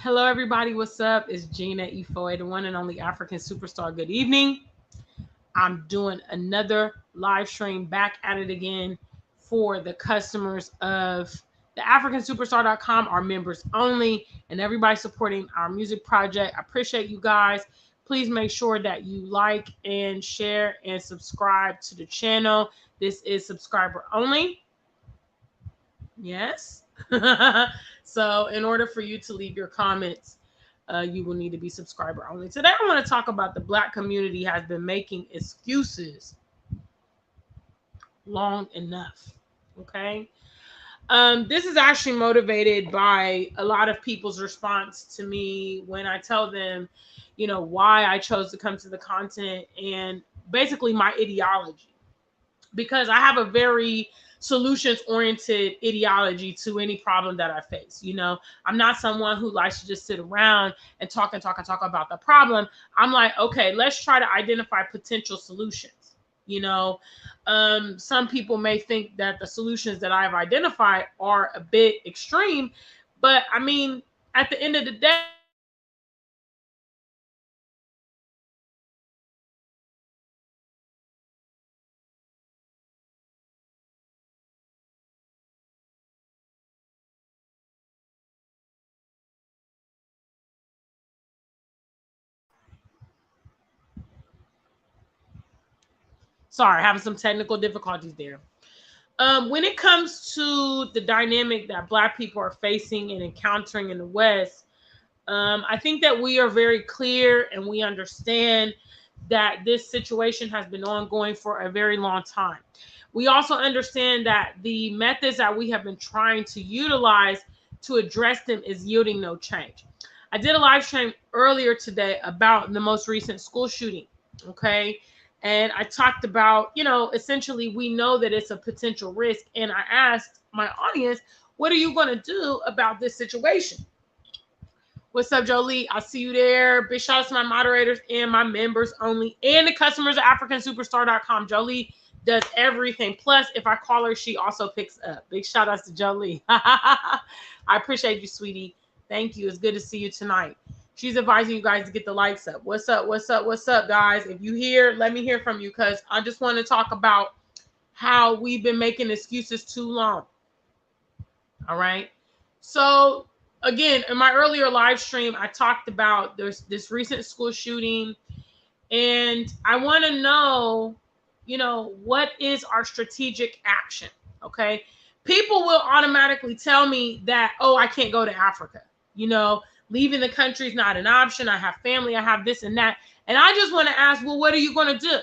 Hello, everybody. What's up? It's Gina Efoy, the one and only African superstar. Good evening. I'm doing another live stream back at it again for the customers of the Afrikansuperstar.com, our members only, and everybody supporting our music project. I appreciate you guys. Please make sure that you like and share and subscribe to the channel. This is subscriber only. Yes. So in order for you to leave your comments, you will need to be subscriber only. Today, I want to talk about the Black community has been making excuses long enough. Okay. This is actually motivated by a lot of people's response to me when I tell them, why I chose to come to the content and basically my ideology, because I have a very solutions oriented ideology to any problem that I face. I'm not someone who likes to just sit around and talk about the problem. I'm like, okay, let's try to identify potential solutions. Some people may think that the solutions that I've identified are a bit extreme, but I mean, at the end of the day, sorry, having some technical difficulties there. When it comes to the dynamic that Black people are facing and encountering in the West, I think that we are very clear and we understand that this situation has been ongoing for a very long time. We also understand that the methods that we have been trying to utilize to address them is yielding no change. I did a live stream earlier today about the most recent school shooting. Okay. And I talked about, essentially we know that it's a potential risk. And I asked my audience, what are you going to do about this situation? What's up, Jolie? I see you there. Big shout out to my moderators and my members only and the customers at Afrikansuperstar.com. Jolie does everything. Plus, if I call her, she also picks up. Big shout outs to Jolie. I appreciate you, sweetie. Thank you. It's good to see you tonight. She's advising you guys to get the likes up. What's up? What's up? What's up, guys? If you hear, let me hear from you, because I just want to talk about how we've been making excuses too long. All right. So again, in my earlier live stream, I talked about this recent school shooting, and I want to know, what is our strategic action? Okay. People will automatically tell me that, oh, I can't go to Africa. Leaving the country is not an option. I have family. I have this and that. And I just want to ask, well, what are you going to do?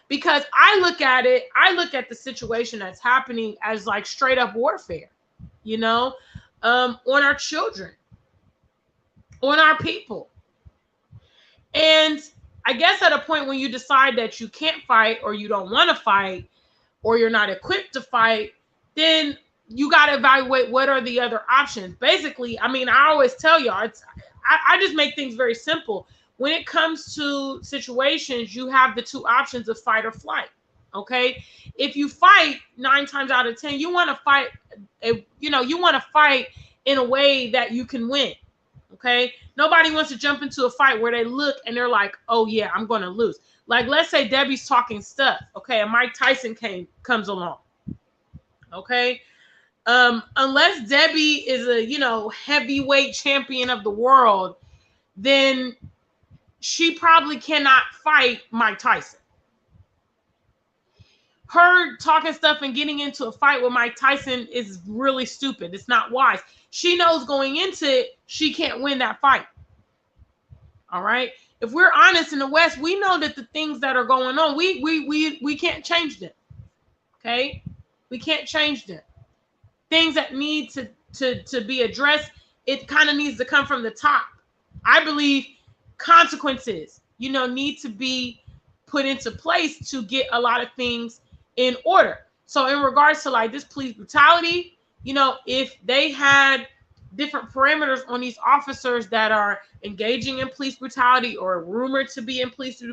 Because I look at the situation that's happening as like straight up warfare, on our children, on our people. And I guess at a point when you decide that you can't fight, or you don't want to fight, or you're not equipped to fight, then you got to evaluate what are the other options. Basically, I mean, I always tell y'all, I just make things very simple. When it comes to situations, you have the two options of fight or flight. Okay. If you fight 9 times out of 10, you want to fight, you want to fight in a way that you can win. Okay. Nobody wants to jump into a fight where they look and they're like, oh yeah, I'm going to lose. Like, let's say Debbie's talking stuff. Okay. And Mike Tyson comes along. Okay. Unless Debbie is a, heavyweight champion of the world, then she probably cannot fight Mike Tyson. Her talking stuff and getting into a fight with Mike Tyson is really stupid. It's not wise. She knows going into it, she can't win that fight. All right. If we're honest in the West, we know that the things that are going on, we can't change them. Okay. We can't change them. Things that need to be addressed, it kind of needs to come from the top. I believe consequences, need to be put into place to get a lot of things in order. So in regards to like this police brutality, if they had different parameters on these officers that are engaging in police brutality or rumored to be in police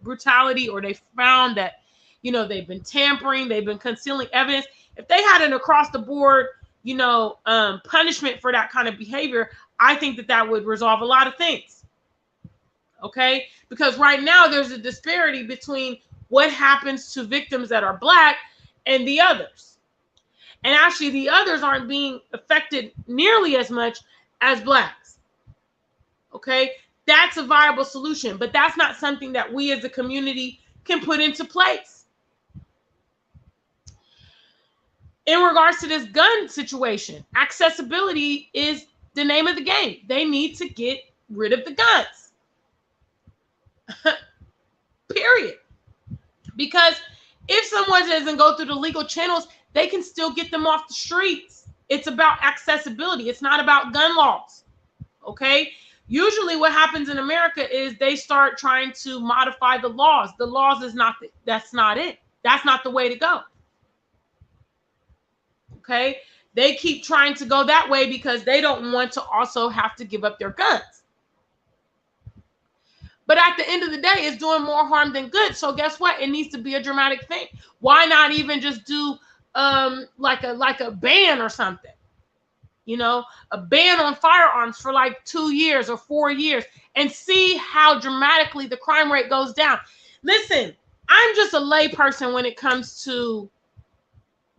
brutality, or they found that, they've been tampering, they've been concealing evidence. If they had an across the board, punishment for that kind of behavior, I think that that would resolve a lot of things. Okay, because right now there's a disparity between what happens to victims that are Black and the others. And actually the others aren't being affected nearly as much as Blacks. Okay, that's a viable solution, but that's not something that we as a community can put into place. In regards to this gun situation, accessibility is the name of the game. They need to get rid of the guns. Period. Because if someone doesn't go through the legal channels, they can still get them off the streets. It's about accessibility. It's not about gun laws. Okay? Usually what happens in America is they start trying to modify the laws. The laws is not that's not it. That's not the way to go. Okay? They keep trying to go that way because they don't want to also have to give up their guns. But at the end of the day, it's doing more harm than good. So guess what? It needs to be a dramatic thing. Why not even just do like a ban or something? A ban on firearms for like 2 years or 4 years and see how dramatically the crime rate goes down. Listen, I'm just a lay person when it comes to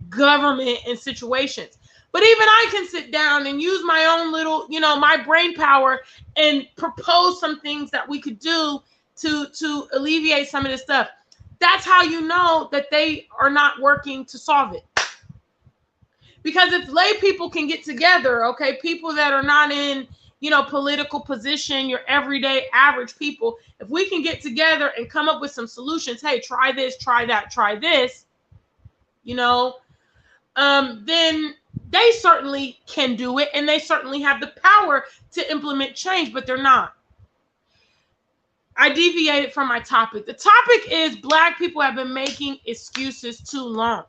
government and situations. But even I can sit down and use my own little, my brain power and propose some things that we could do to alleviate some of this stuff. That's how you know that they are not working to solve it. Because if lay people can get together, okay, people that are not in, political position, your everyday average people, if we can get together and come up with some solutions, hey, try this, try that, try this, then they certainly can do it, and they certainly have the power to implement change, but they're not. I deviated from my topic. The topic is Black people have been making excuses too long.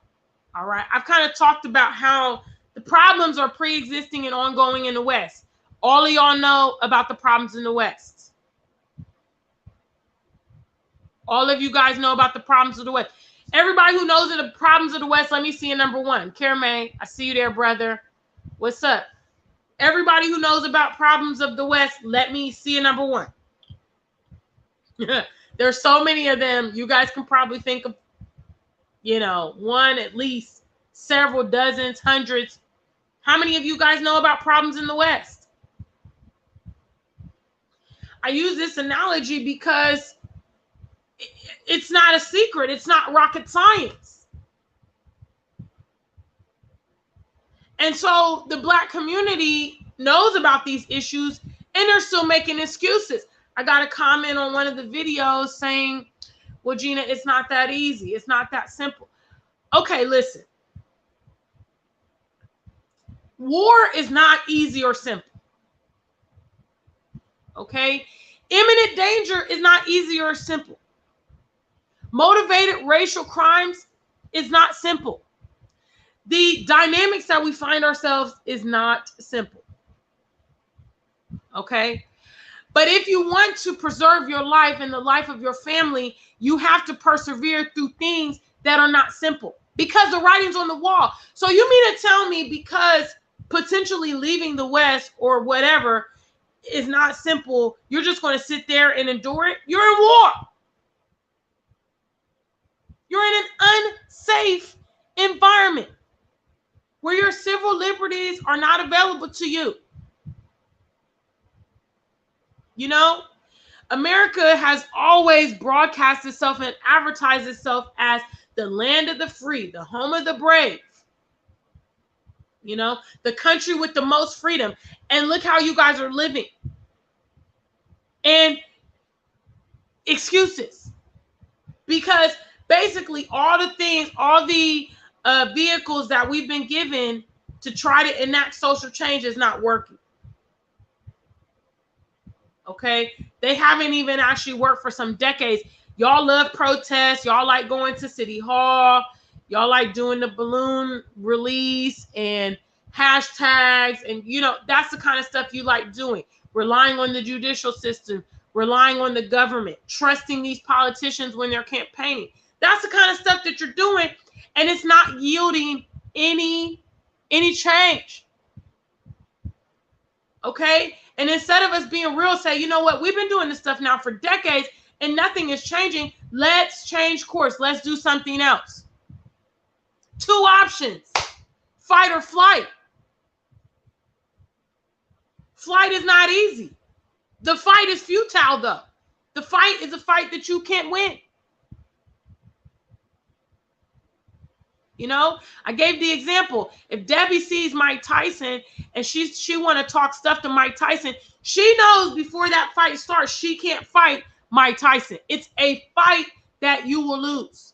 All right. I've kind of talked about how the problems are pre-existing and ongoing in the West. All of y'all know about the problems in the West. All of you guys know about the problems of the West. Everybody who knows the problems of the West, let me see a number one. Kermay, I see you there, brother. What's up? Everybody who knows about problems of the West, let me see a number one. There's so many of them. You guys can probably think of, one, at least several dozens, hundreds. How many of you guys know about problems in the West? I use this analogy because it's not a secret. It's not rocket science. And so the Black community knows about these issues and they're still making excuses. I got a comment on one of the videos saying, well, Gina, it's not that easy. It's not that simple. Okay, listen. War is not easy or simple. Okay? Imminent danger is not easy or simple. Motivated racial crimes is not simple. The dynamics that we find ourselves is not simple. Okay? But if you want to preserve your life and the life of your family, you have to persevere through things that are not simple because the writing's on the wall. So you mean to tell me because potentially leaving the West or whatever is not simple, you're just going to sit there and endure it? You're in war. You're in an unsafe environment where your civil liberties are not available to you. America has always broadcast itself and advertised itself as the land of the free, the home of the brave, the country with the most freedom. And look how you guys are living. And excuses. Because basically all the vehicles that we've been given to try to enact social change is not working. Okay, they haven't even actually worked for some decades. Y'all love protests. Y'all like going to City Hall. Y'all like doing the balloon release and hashtags. And, that's the kind of stuff you like doing. Relying on the judicial system, relying on the government, trusting these politicians when they're campaigning. That's the kind of stuff that you're doing. And it's not yielding any any change. Okay? And instead of us being real, say, you know what, we've been doing this stuff now for decades and nothing is changing. Let's change course. Let's do something else. 2 options, fight or flight. Flight is not easy. The fight is futile, though. The fight is a fight that you can't win. You know, I gave the example. If Debbie sees Mike Tyson and she want to talk stuff to Mike Tyson, she knows before that fight starts, she can't fight Mike Tyson. It's a fight that you will lose.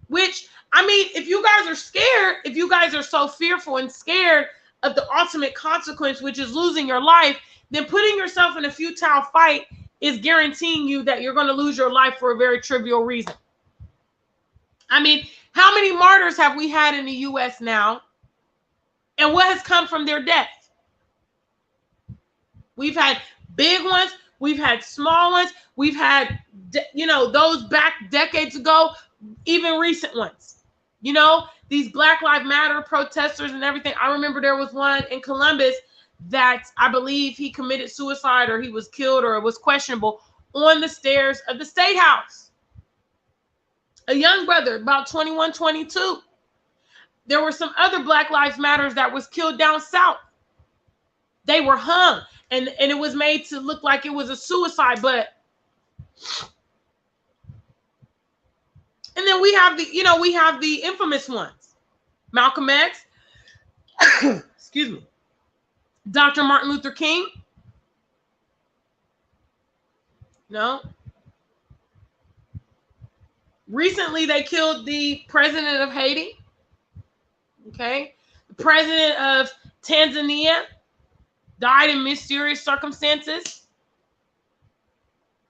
Which, I mean, if you guys are scared, if you guys are so fearful and scared of the ultimate consequence, which is losing your life, then putting yourself in a futile fight is guaranteeing you that you're going to lose your life for a very trivial reason. I mean, how many martyrs have we had in the U.S. now? And what has come from their death? We've had big ones. We've had small ones. We've had, you know, those back decades ago, even recent ones. You know, these Black Lives Matter protesters and everything. I remember there was one in Columbus that I believe he committed suicide or he was killed or it was questionable on the stairs of the State House. A young brother, about 21, 22. There were some other Black Lives Matters that was killed down south. They were hung and it was made to look like it was a suicide, but and then we have the, you know, we have the infamous ones. Malcolm X, excuse me, Dr. Martin Luther King. No. Recently, they killed the president of Haiti. Okay. The president of Tanzania died in mysterious circumstances.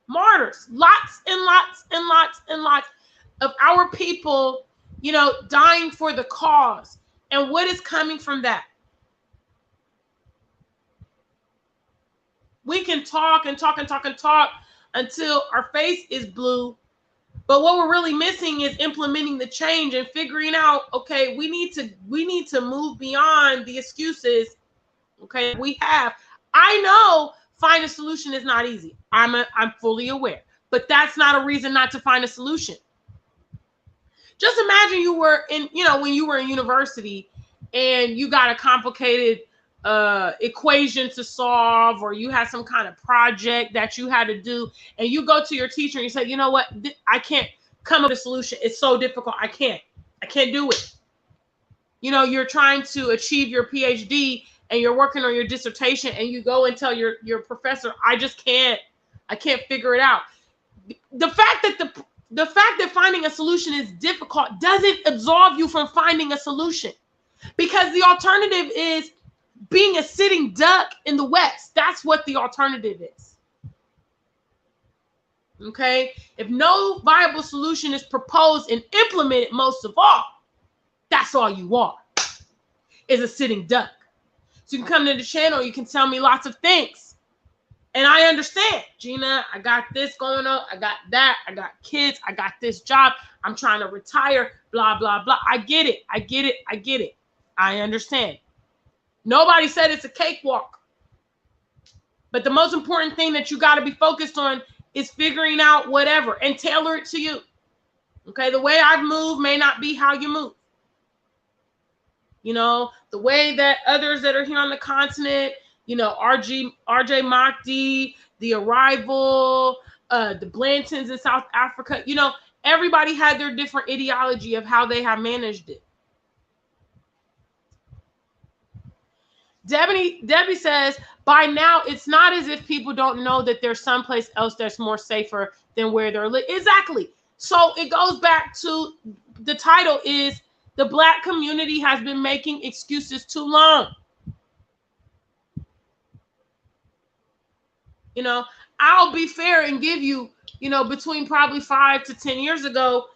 Martyrs. Lots and lots and lots and lots of our people, you know, dying for the cause. And what is coming from that? We can talk and talk and talk and talk until our face is blue. But what we're really missing is implementing the change and figuring out, okay, we need to move beyond the excuses. Okay, we have. I know find a solution is not easy. I'm fully aware, but that's not a reason not to find a solution. Just imagine you were in, you know, when you were in university and you got a complicated equation to solve, or you had some kind of project that you had to do, and you go to your teacher and you say, you know what, I can't come up with a solution. It's so difficult. I can't do it. You know, you're trying to achieve your PhD and you're working on your dissertation and you go and tell your professor, I can't figure it out. The fact that finding a solution is difficult doesn't absolve you from finding a solution, because the alternative is being a sitting duck in the West. That's what the alternative is. Okay? If no viable solution is proposed and implemented, most of all, that's all you are, is a sitting duck. So you can come to the channel, you can tell me lots of things. And I understand, Gina, I got this going on, I got that, I got kids, I got this job, I'm trying to retire, blah, blah, blah. I get it. I understand. Nobody said it's a cakewalk. But the most important thing that you got to be focused on is figuring out whatever and tailor it to you. Okay, the way I've moved may not be how you move. You know, the way that others that are here on the continent, you know, RJ Mahdi, the Arrival, the Blantons in South Africa, you know, everybody had their different ideology of how they have managed it. Debbie says, by now, it's not as if people don't know that there's someplace else that's more safer than where they're living. Exactly. So it goes back to the title is the Black community has been making excuses too long. You know, I'll be fair and give you, you know, between probably 5 to 10 years ago,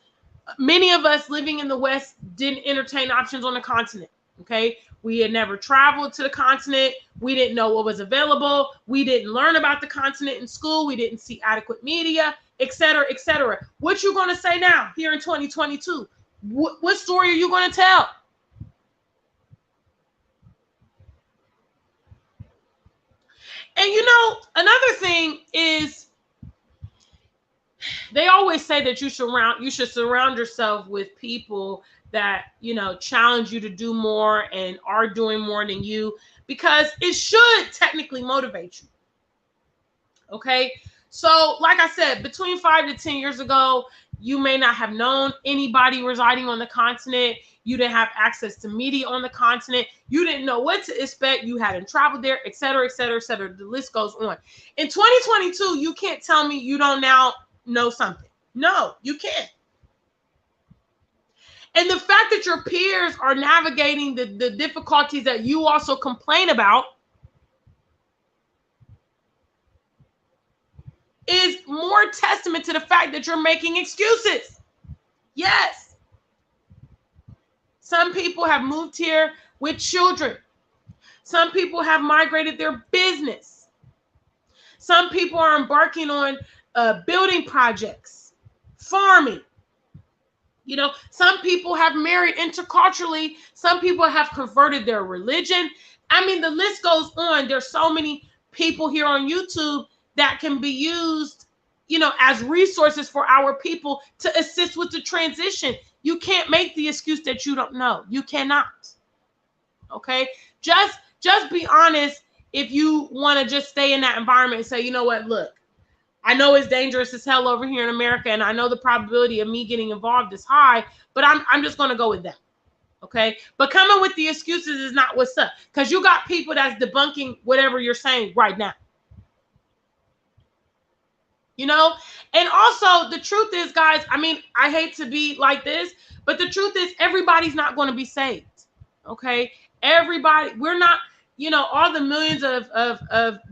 many of us living in the West didn't entertain options on the continent. Okay. We had never traveled to the continent. We didn't know what was available. We didn't learn about the continent in school. We didn't see adequate media, et cetera, et cetera. What you going to say now here in 2022? What story are you going to tell? And you know, another thing is they always say that you should surround yourself with people that, you know, challenge you to do more and are doing more than you, because it should technically motivate you. Okay. So, like I said, between 5 to 10 years ago, you may not have known anybody residing on the continent. You didn't have access to media on the continent. You didn't know what to expect. You hadn't traveled there, et cetera, et cetera, et cetera. The list goes on. In 2022, you can't tell me you don't now know something. No, you can't. And the fact that your peers are navigating the difficulties that you also complain about is more testament to the fact that you're making excuses. Yes. Some people have moved here with children. Some people have migrated their business. Some people are embarking on building projects, farming. You know, some people have married interculturally. Some people have converted their religion. I mean, the list goes on. There's so many people here on YouTube that can be used, you know, as resources for our people to assist with the transition. You can't make the excuse that you don't know. You cannot. Okay? Just be honest if you want to just stay in that environment and say, you know what, look, I know it's dangerous as hell over here in America, and I know the probability of me getting involved is high, but I'm just going to go with that. Okay? But coming with the excuses is not what's up, because you got people that's debunking whatever you're saying right now. You know, and also the truth is, guys, I mean, I hate to be like this, but the truth is everybody's not going to be saved. Okay. Everybody, we're not, you know, all the millions of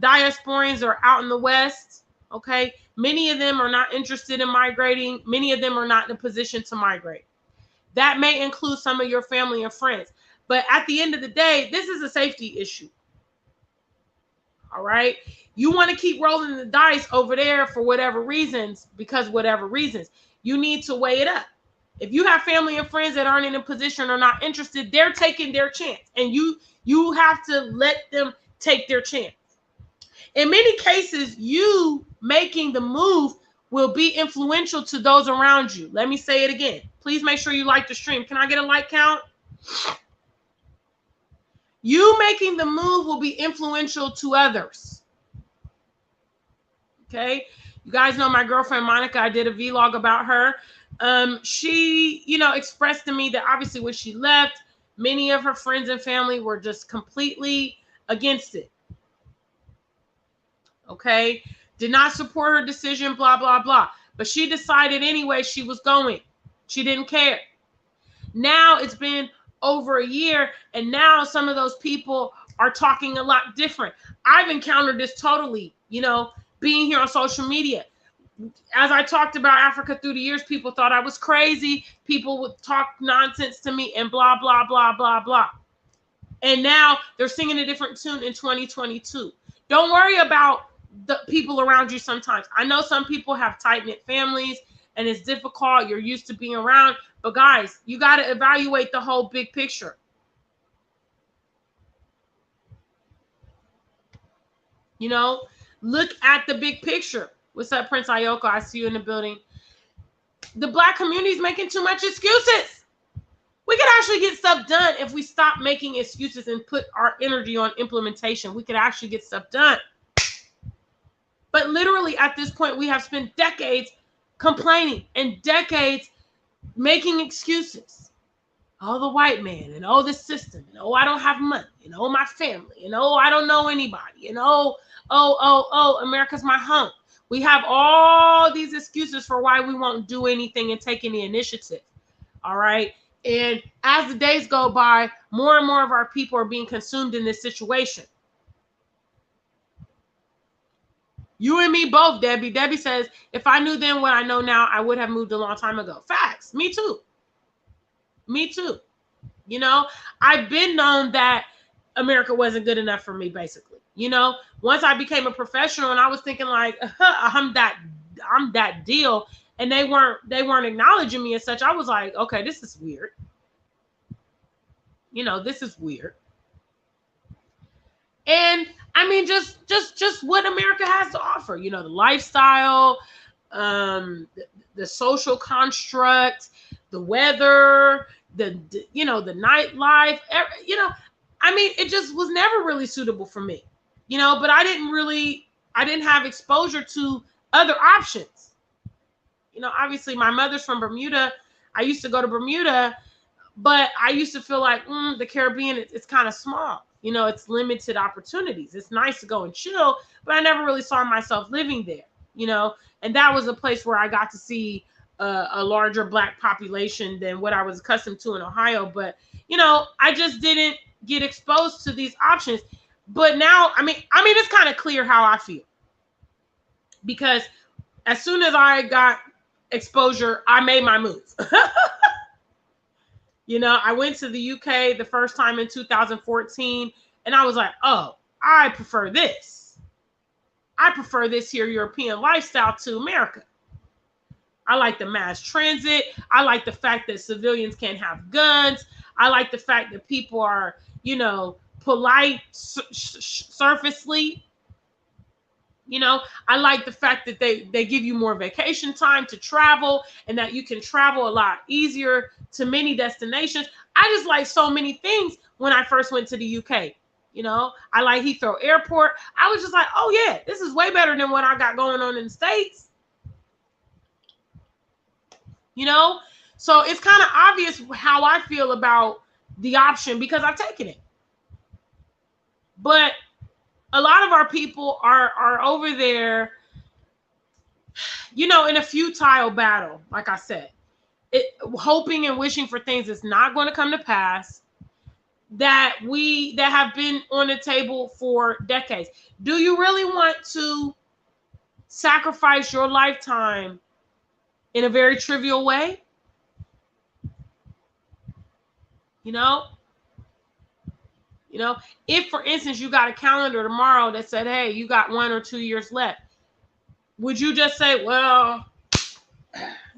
diasporans are out in the West. Okay. Many of them are not interested in migrating. Many of them are not in a position to migrate. That may include some of your family and friends. But at the end of the day, this is a safety issue. All right. You want to keep rolling the dice over there for whatever reasons, because whatever reasons, you need to weigh it up. If you have family and friends that aren't in a position or not interested, they're taking their chance, and you have to let them take their chance. In many cases, you making the move will be influential to those around you. Let me say it again. Please make sure you like the stream. Can I get a like count? You making the move will be influential to others. Okay. You guys know my girlfriend, Monica. I did a vlog about her. She, you know, expressed to me that obviously when she left, many of her friends and family were just completely against it. Okay. Did not support her decision, blah, blah, blah. But she decided anyway she was going. She didn't care. Now it's been over a year, and now some of those people are talking a lot different. I've encountered this totally, you know, being here on social media. As I talked about Africa through the years, people thought I was crazy. People would talk nonsense to me and blah, blah, blah, blah, blah. And now they're singing a different tune in 2022. Don't worry about the people around you sometimes. I know some people have tight-knit families and it's difficult. You're used to being around. But guys, you got to evaluate the whole big picture. You know, look at the big picture. What's up, Prince Ayoko? I see you in the building. The Black community is making too much excuses. We could actually get stuff done if we stop making excuses and put our energy on implementation. We could actually get stuff done. But literally at this point, we have spent decades complaining and decades making excuses. Oh, the white man, and oh, the system, and oh, I don't have money, and oh, my family, and oh, I don't know anybody, and oh, America's my home. We have all these excuses for why we won't do anything and take any initiative. All right. And as the days go by, more and more of our people are being consumed in this situation. You and me both, Debbie. Debbie says, if I knew then what I know now, I would have moved a long time ago. Facts. Me too. Me too. You know, I've been known that America wasn't good enough for me, basically. You know, once I became a professional and I was thinking like, I'm that deal, and they weren't acknowledging me as such, I was like, okay, this is weird. You know, this is weird. And I mean, just what America has to offer. You know, the lifestyle, the social construct, the weather, the you know, the nightlife. You know, I mean, it just was never really suitable for me. You know, but I didn't have exposure to other options. You know, obviously, my mother's from Bermuda. I used to go to Bermuda, but I used to feel like the Caribbean, it's kind of small. You know, it's limited opportunities. It's nice to go and chill, but I never really saw myself living there, you know. And that was a place where I got to see a larger Black population than what I was accustomed to in Ohio. But, you know, I just didn't get exposed to these options. But now, I mean, it's kind of clear how I feel. Because as soon as I got exposure, I made my move. You know, I went to the UK the first time in 2014, and I was like, oh, I prefer this. I prefer this here European lifestyle to America. I like the mass transit. I like the fact that civilians can't have guns. I like the fact that people are, you know, polite surfacely. You know, I like the fact that they give you more vacation time to travel and that you can travel a lot easier to many destinations. I just like so many things when I first went to the UK. You know, I like Heathrow Airport. I was just like, oh yeah, this is way better than what I got going on in the States. You know, so it's kind of obvious how I feel about the option because I've taken it. But a lot of our people are over there, you know, in a futile battle, like I said, hoping and wishing for things that's not going to come to pass, that have been on the table for decades. Do you really want to sacrifice your lifetime in a very trivial way? You know, if for instance you got a calendar tomorrow that said, hey, you got 1 or 2 years left, would you just say, well,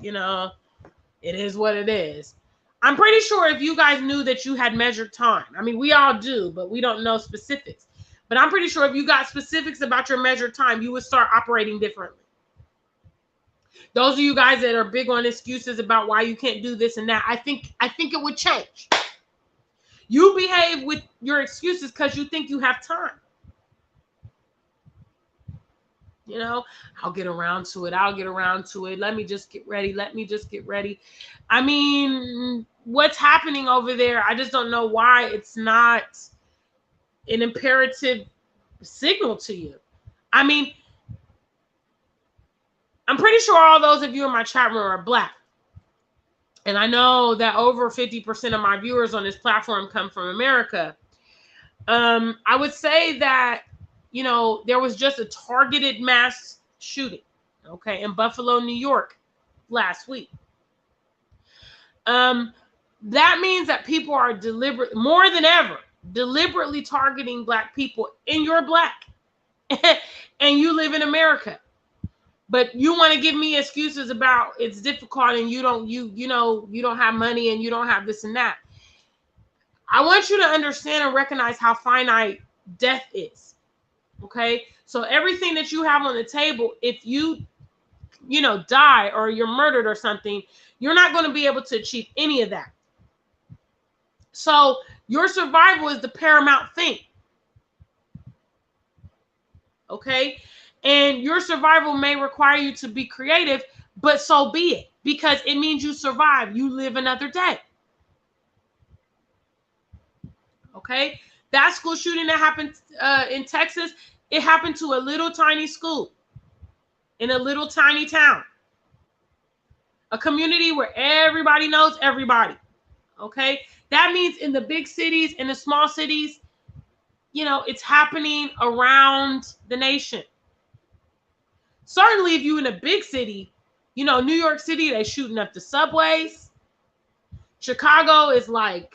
you know, it is what it is? I'm pretty sure if you guys knew that you had measured time, I mean, we all do, but we don't know specifics. But I'm pretty sure if you got specifics about your measured time, you would start operating differently. Those of you guys that are big on excuses about why you can't do this and that, I think it would change. You behave with your excuses because you think you have time. You know, I'll get around to it. I'll get around to it. Let me just get ready. Let me just get ready. I mean, what's happening over there? I just don't know why it's not an imperative signal to you. I mean, I'm pretty sure all those of you in my chat room are Black. And I know that over 50% of my viewers on this platform come from America. I would say that, you know, there was just a targeted mass shooting, okay, in Buffalo, New York last week. That means that people are more than ever, deliberately targeting Black people, and you're Black and you live in America. But you want to give me excuses about it's difficult and you don't have money and you don't have this and that. I want you to understand and recognize how finite death is. Okay? So everything that you have on the table, if you die or you're murdered or something, you're not going to be able to achieve any of that. So your survival is the paramount thing. Okay? And your survival may require you to be creative, but so be it, because it means you survive. You live another day. Okay? That school shooting that happened in Texas, it happened to a little tiny school in a little tiny town. A community where everybody knows everybody. Okay? That means in the big cities, in the small cities, you know, it's happening around the nation. Certainly, if you're in a big city, you know, New York City, they're shooting up the subways. Chicago is like,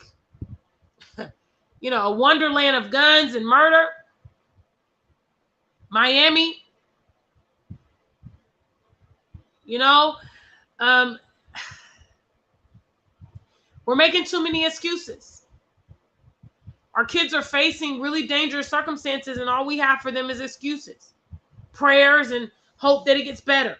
you know, a wonderland of guns and murder. Miami, you know, we're making too many excuses. Our kids are facing really dangerous circumstances, and all we have for them is excuses, prayers, and hope that it gets better.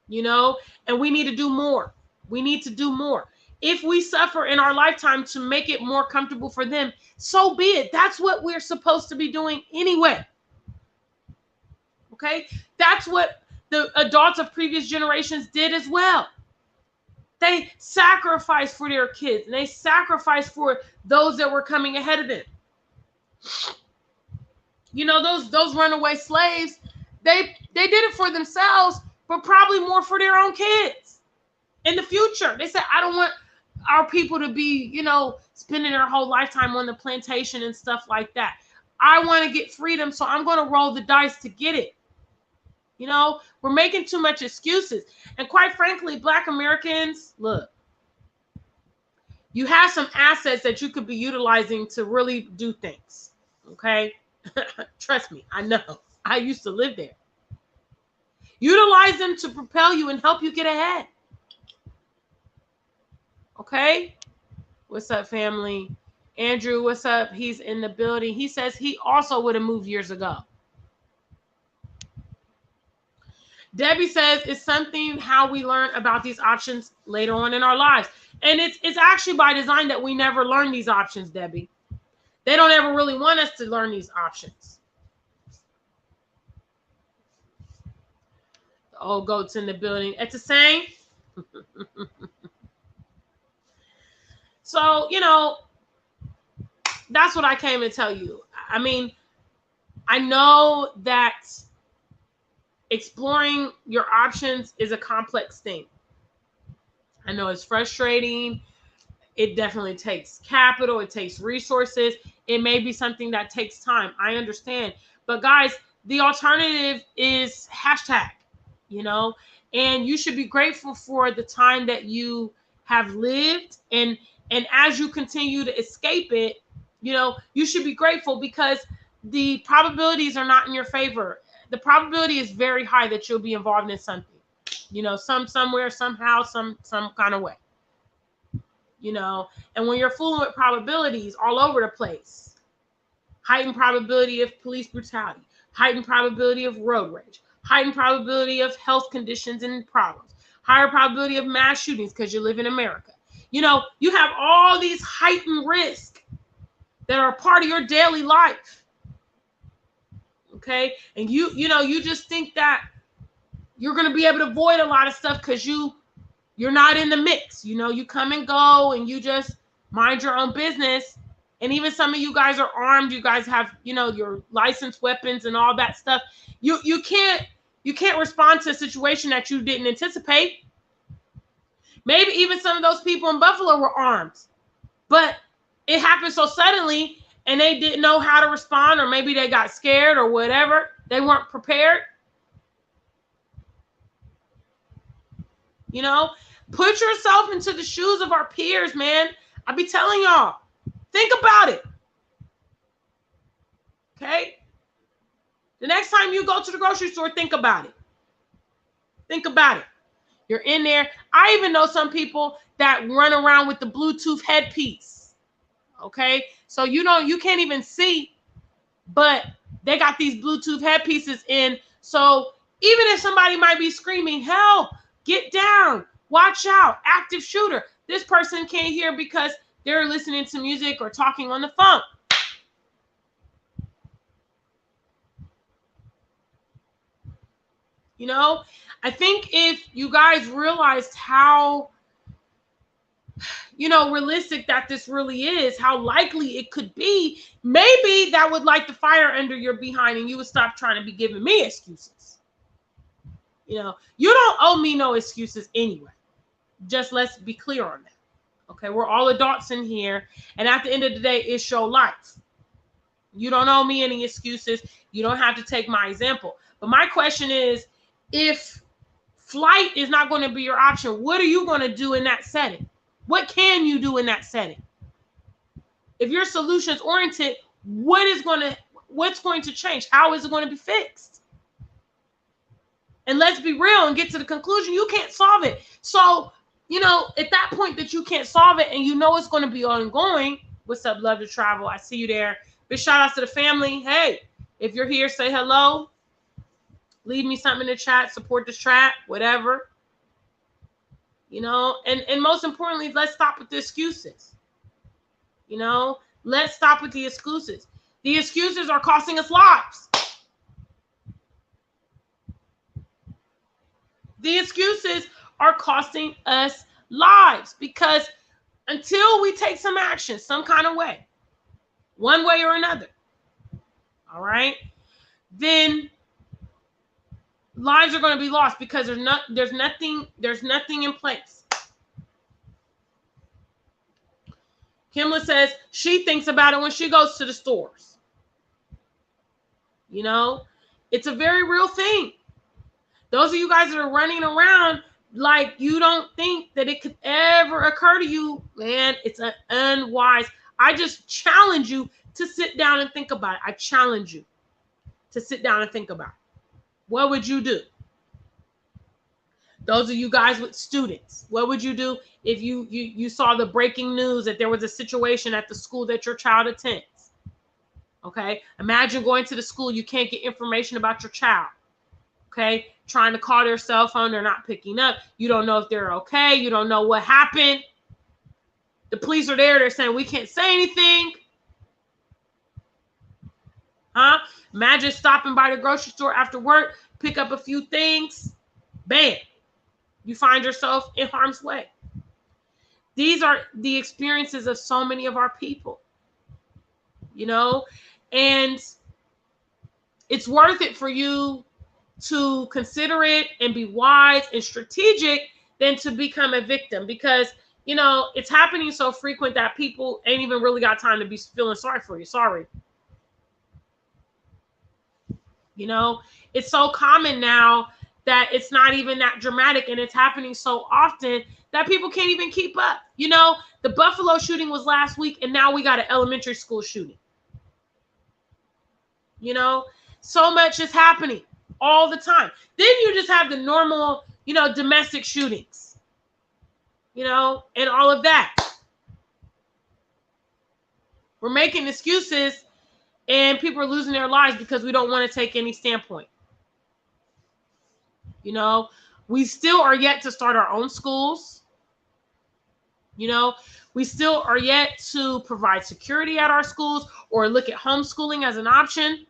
And we need to do more. We need to do more. If we suffer in our lifetime to make it more comfortable for them, so be it. That's what we're supposed to be doing anyway. Okay? That's what the adults of previous generations did as well. They sacrificed for their kids, and they sacrificed for those that were coming ahead of them. Those runaway slaves, they did it for themselves, but probably more for their own kids in the future. They said, I don't want our people to be, spending their whole lifetime on the plantation and stuff like that. I want to get freedom, so I'm going to roll the dice to get it. We're making too much excuses. And quite frankly, Black Americans, look, you have some assets that you could be utilizing to really do things. Okay? Trust me, I know. I used to live there. Utilize them to propel you and help you get ahead. Okay? What's up, family? Andrew, what's up? He's in the building. He says he also would have moved years ago. Debbie says it's something how we learn about these options later on in our lives. And it's actually by design that we never learn these options, Debbie. They don't ever really want us to learn these options. The old goat's in the building. It's the same. So, that's what I came to tell you. I mean, I know that exploring your options is a complex thing. I know it's frustrating. It definitely takes capital. It takes resources. It may be something that takes time. I understand. But guys, the alternative is hashtag, and you should be grateful for the time that you have lived. And as you continue to escape it, you should be grateful because the probabilities are not in your favor. The probability is very high that you'll be involved in something, somewhere, somehow, some kind of way, and when you're fooling with probabilities all over the place, heightened probability of police brutality, heightened probability of road rage, heightened probability of health conditions and problems, higher probability of mass shootings because you live in America. You have all these heightened risks that are part of your daily life. Okay. And you just think that you're going to be able to avoid a lot of stuff because you're not in the mix. You come and go and you just mind your own business. And even some of you guys are armed. You guys have, your licensed weapons and all that stuff. You can't respond to a situation that you didn't anticipate. Maybe even some of those people in Buffalo were armed, but it happened so suddenly and they didn't know how to respond, or maybe they got scared or whatever. They weren't prepared. Put yourself into the shoes of our peers, man. I be telling y'all, think about it. Okay? The next time you go to the grocery store, think about it. Think about it. You're in there. I even know some people that run around with the Bluetooth headpiece. Okay? So you can't even see, but they got these Bluetooth headpieces in. So even if somebody might be screaming, help, get down, watch out, active shooter, this person can't hear because they're listening to music or talking on the phone. I think if you guys realized how, realistic that this really is, how likely it could be, maybe that would light the fire under your behind and you would stop trying to be giving me excuses. You don't owe me no excuses anyway. Just let's be clear on that. Okay, we're all adults in here. And at the end of the day, it's your life. You don't owe me any excuses. You don't have to take my example. But my question is, if flight is not going to be your option, what are you going to do in that setting? What can you do in that setting? If you're solutions oriented, what's going to change? How is it going to be fixed? And let's be real and get to the conclusion, you can't solve it. So, at that point that you can't solve it and it's going to be ongoing, What's up? Love to travel. I see you there. Big shout outs to the family. Hey, if you're here, say hello. Leave me something in the chat. Support this chat, whatever. You know, and most importantly, let's stop with the excuses. You know, let's stop with the excuses. The excuses are costing us lives. The excuses are costing us lives because until we take some action, some kind of way, one way or another, all right, then lives are going to be lost because there's nothing in place. Kimla says she thinks about it when she goes to the stores. You know, it's a very real thing. Those of you guys that are running around like you don't think that it could ever occur to you, man, it's unwise. I just challenge you to sit down and think about it. I challenge you to sit down and think about it. What would you do? Those of you guys with students, what would you do if you saw the breaking news that there was a situation at the school that your child attends? Okay, imagine going to the school, you can't get information about your child. Okay, trying to call their cell phone, they're not picking up. You don't know if they're okay. You don't know what happened. The police are there. They're saying, we can't say anything. Huh? Imagine stopping by the grocery store after work, pick up a few things. Bam. You find yourself in harm's way. These are the experiences of so many of our people. You know, and it's worth it for you to consider it and be wise and strategic than to become a victim, because you know it's happening so frequent that people ain't even really got time to be feeling sorry for you. Sorry. You know, it's so common now that it's not even that dramatic, and it's happening so often that people can't even keep up. You know, the Buffalo shooting was last week, and now we got an elementary school shooting. You know, so much is happening all the time. Then you just have the normal, you know, domestic shootings, you know, and all of that. We're making excuses and people are losing their lives because we don't want to take any standpoint. You know, we still are yet to start our own schools. You know, we still are yet to provide security at our schools or look at homeschooling as an option.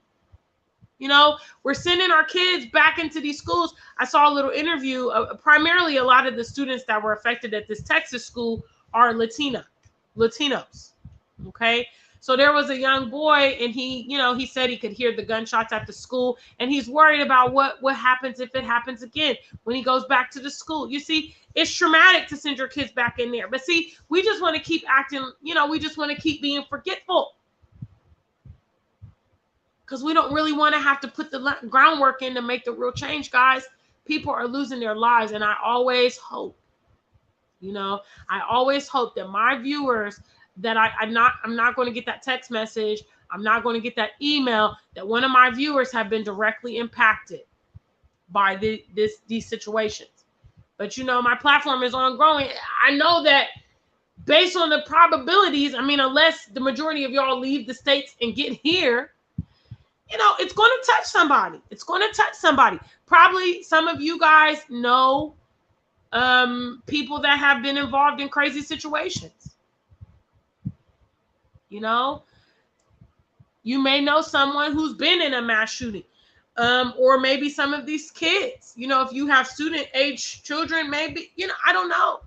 You know, we're sending our kids back into these schools. I saw a little interview. Primarily, a lot of the students that were affected at this Texas school are Latinos. Okay. So there was a young boy and he, you know, he said he could hear the gunshots at the school and he's worried about what happens if it happens again when he goes back to the school. You see, it's traumatic to send your kids back in there. But see, we just want to keep acting, you know, we just want to keep being forgetful. Because we don't really want to have to put the groundwork in to make the real change, guys. People are losing their lives. And I always hope, you know, I always hope that my viewers, that I'm not going to get that text message. I'm not going to get that email that one of my viewers have been directly impacted by these situations. But, you know, my platform is on growing. I know that based on the probabilities, I mean, unless the majority of y'all leave the States and get here, you know, it's going to touch somebody. It's going to touch somebody. Probably some of you guys know people that have been involved in crazy situations. You know, you may know someone who's been in a mass shooting, or maybe some of these kids, you know, if you have student age children, maybe, you know, I don't know.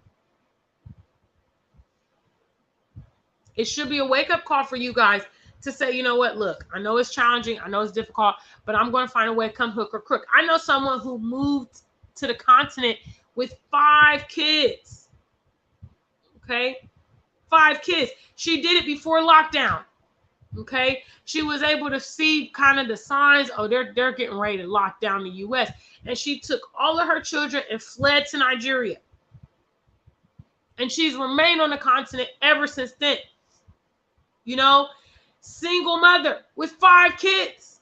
It should be a wake up call for you guys to say, you know what, look, I know it's challenging. I know it's difficult, but I'm going to find a way to come hook or crook. I know someone who moved to the continent with 5 kids. Okay. 5 kids. She did it before lockdown. Okay. She was able to see kind of the signs. Oh, they're getting ready to lock down the U.S. And she took all of her children and fled to Nigeria. And she's remained on the continent ever since then. You know, single mother with 5 kids.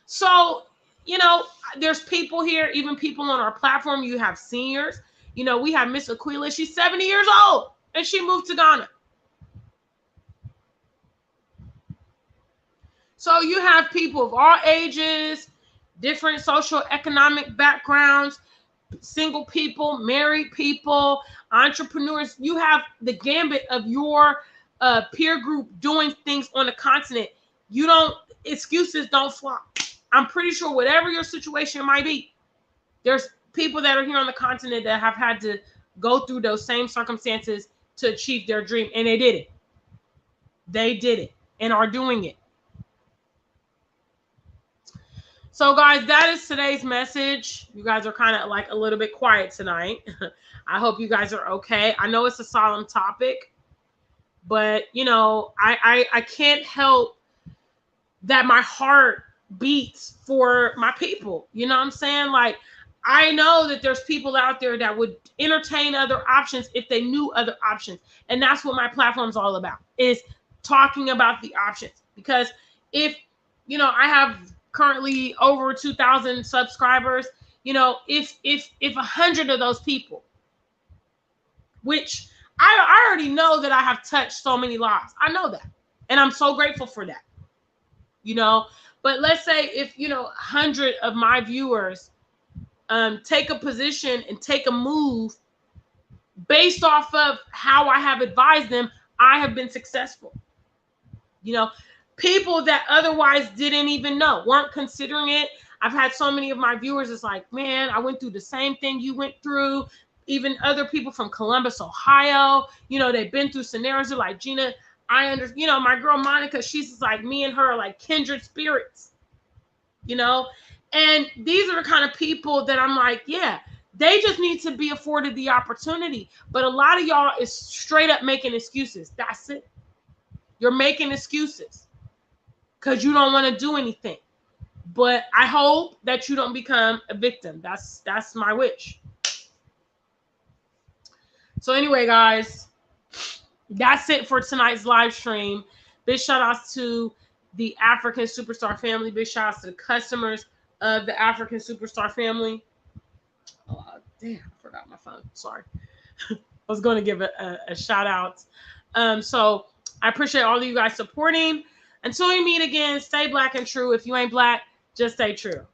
So, you know, there's people here, even people on our platform. You have seniors. You know, we have Miss Aquila. She's 70 years old and she moved to Ghana. So you have people of all ages, different social economic backgrounds, single people, married people, entrepreneurs. You have the gambit of your peer group doing things on the continent. Excuses don't fly. I'm pretty sure whatever your situation might be, there's people that are here on the continent that have had to go through those same circumstances to achieve their dream, and they did it. They did it and are doing it. So guys, that is today's message. You guys are kind of like a little bit quiet tonight. I hope you guys are okay. I know it's a solemn topic, but you know, I can't help that my heart beats for my people. You know what I'm saying? Like, I know that there's people out there that would entertain other options if they knew other options. And that's what my platform is all about, is talking about the options. Because if, you know, I have currently over 2,000 subscribers, you know, if 100 of those people, which I already know that I have touched so many lives. I know that. And I'm so grateful for that. You know, but let's say if, you know, 100 of my viewers take a position and take a move based off of how I have advised them, I have been successful. You know, people that otherwise didn't even know, weren't considering it. I've had so many of my viewers, it's like, man, I went through the same thing you went through. Even other people from Columbus, Ohio, you know, they've been through scenarios. They're like, Gina, I understand. You know, my girl Monica, she's just like, me and her are like kindred spirits, you know. And these are the kind of people that I'm like, yeah, they just need to be afforded the opportunity. But a lot of y'all is straight up making excuses. That's it. You're making excuses because you don't want to do anything. But I hope that you don't become a victim. That's my wish. So anyway, guys, that's it for tonight's live stream. Big shout outs to the African Superstar family. Big shout outs to the customers of the African Superstar family. Oh, damn, I forgot my phone. Sorry. I was going to give a shout out. So I appreciate all of you guys supporting. Until we meet again, stay black and true. If you ain't black, just stay true.